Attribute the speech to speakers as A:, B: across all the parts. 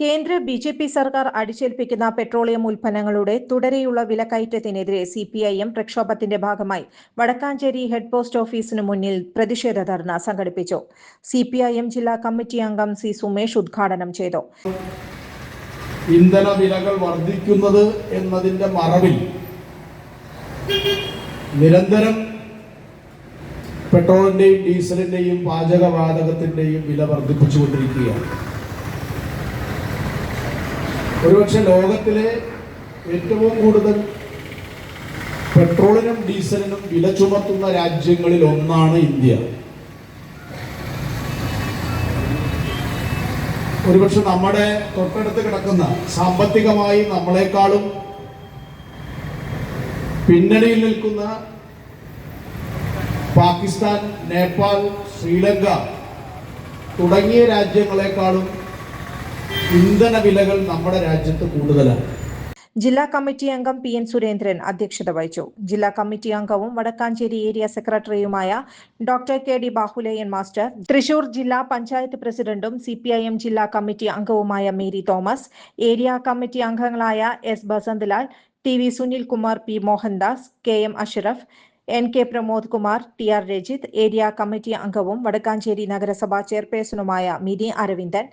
A: കേന്ദ്ര ബി.ജെ.പി. സർക്കാർ അടിച്ചേൽപ്പിക്കുന്ന പെട്രോളിയം ഉൽപ്പന്നങ്ങളുടെ തുടരെയുള്ള വിലക്കയറ്റത്തിനെതിരെ സിപിഐഎം പ്രക്ഷോഭത്തിന്റെ ഭാഗമായി വടക്കാഞ്ചേരി ഹെഡ് പോസ്റ്റ് ഓഫീസിന് മുന്നിൽ പ്രതിഷേധ ധർണ സംഘടിപ്പിച്ചു. സിപിഐഎം ജില്ലാ കമ്മിറ്റി അംഗം സി സുമേഷ് ഉദ്ഘാടനം ചെയ്തു.
B: ഇന്ധന വിലകൾ വർദ്ധിക്കുന്നത് എന്നതിന്റെ മറവിൽ നിരന്തരം പെട്രോളിന്റെയും ഡീസലിന്റെയും പാചകവാതകത്തിന്റെയും വില വർദ്ധിപ്പിച്ചുകൊണ്ടിരിക്കുകയാണ്. ഒരുപക്ഷെ ലോകത്തിലെ ഏറ്റവും കൂടുതൽ പെട്രോളിനും ഡീസലിനും വില ചുമത്തുന്ന രാജ്യങ്ങളിൽ ഒന്നാണ് ഇന്ത്യ. ഒരുപക്ഷെ നമ്മുടെ തൊട്ടടുത്ത് കിടക്കുന്ന സാമ്പത്തികമായി നമ്മളെക്കാളും പിന്നണിയിൽ നിൽക്കുന്ന പാകിസ്ഥാൻ, നേപ്പാൾ, ശ്രീലങ്ക തുടങ്ങിയ രാജ്യങ്ങളെക്കാളും ഇന്ധന വിലകൾ നമ്മുടെ രാജ്യത്ത് കൂടുതലാണ്.
A: ജില്ലാ കമ്മിറ്റി അംഗം പി.എൻ. സുരേന്ദ്രൻ അധ്യക്ഷത വഹിച്ചു. ജില്ലാ കമ്മിറ്റി അംഗവും വടക്കാഞ്ചേരി ഏരിയ സെക്രട്ടറിയുമായ ഡോക്ടർ കെ.ഡി. ബാഹുലേയൻ മാസ്റ്റർ, തൃശൂർ ജില്ലാ പഞ്ചായത്ത് പ്രസിഡന്റും സിപിഐഎം ജില്ലാ കമ്മിറ്റി അംഗവുമായ മേരി തോമസ്, ഏരിയ കമ്മിറ്റി അംഗങ്ങളായ എസ്. ബസന്തലാൽ, ടി.വി. സുനിൽകുമാർ, പി. മോഹൻദാസ്, കെ.എം. അഷ്റഫ്, എൻ.കെ. പ്രമോദ് കുമാർ, ടി.ആർ. രജിത്, ഏരിയ കമ്മിറ്റി അംഗവും വടക്കാഞ്ചേരി നഗരസഭാ ചെയർപേഴ്സണുമായ മിനി അരവിന്ദൻ,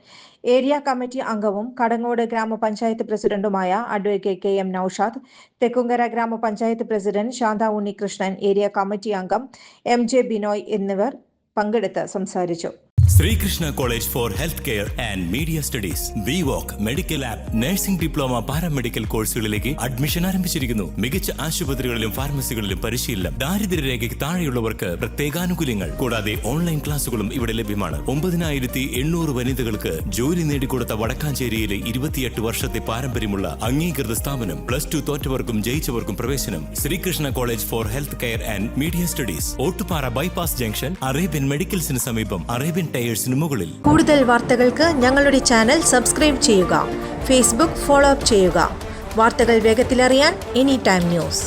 A: ഏരിയ കമ്മിറ്റി അംഗവും കടങ്ങോട് ഗ്രാമപഞ്ചായത്ത് പ്രസിഡന്റുമായ അഡ്വക്കേറ്റ് കെ.എം. നൌഷാദ്, തെക്കുംകര ഗ്രാമപഞ്ചായത്ത് president Shantha Unnikrishnan, area committee അംഗം എം.ജെ. ബിനോയ് എന്നിവർ പങ്കെടുത്ത് സംസാരിച്ചു.
C: Sreekrishna college for health care and media studies, വിവോക് medical app, nursing diploma, paramedical കോഴ്സുകളിലേക്ക് അഡ്മിഷൻ ആരംഭിച്ചിരിക്കുന്നു. മികച്ച ആശുപത്രികളിലും ഫാർമസികളിലും പരിശീലനം. ദാരിദ്ര്യരേഖയ്ക്ക് താഴെയുള്ളവർക്ക് പ്രത്യേകാനുകൂല്യങ്ങൾ. കൂടാതെ ഓൺലൈൻ ക്ലാസുകളും ഇവിടെ ലഭ്യമാണ്. 9800 വനിതകൾക്ക് ജോലി നേടിക്കൊടുത്ത വടക്കാഞ്ചേരിയിലെ 28 വർഷത്തെ പാരമ്പര്യമുള്ള അംഗീകൃത സ്ഥാപനം. +2 തോറ്റവർക്കും ജയിച്ചവർക്കും പ്രവേശനം. Sreekrishna college for health care and media studies, Ottupara bypass junction, Arabian മെഡിക്കൽസിന് സമീപം, അറേബ്യൻ ടയേഴ്സിന് മുകളിൽ.
A: കൂടുതൽ വാർത്തകൾക്ക് ഞങ്ങളുടെ ചാനൽ സബ്സ്ക്രൈബ് ചെയ്യുക. ഫേസ്ബുക്ക് ഫോളോ അപ്പ് ചെയ്യുക. വാർത്തകൾ വേഗത്തിലറിയാൻ എനി ടൈം ന്യൂസ്.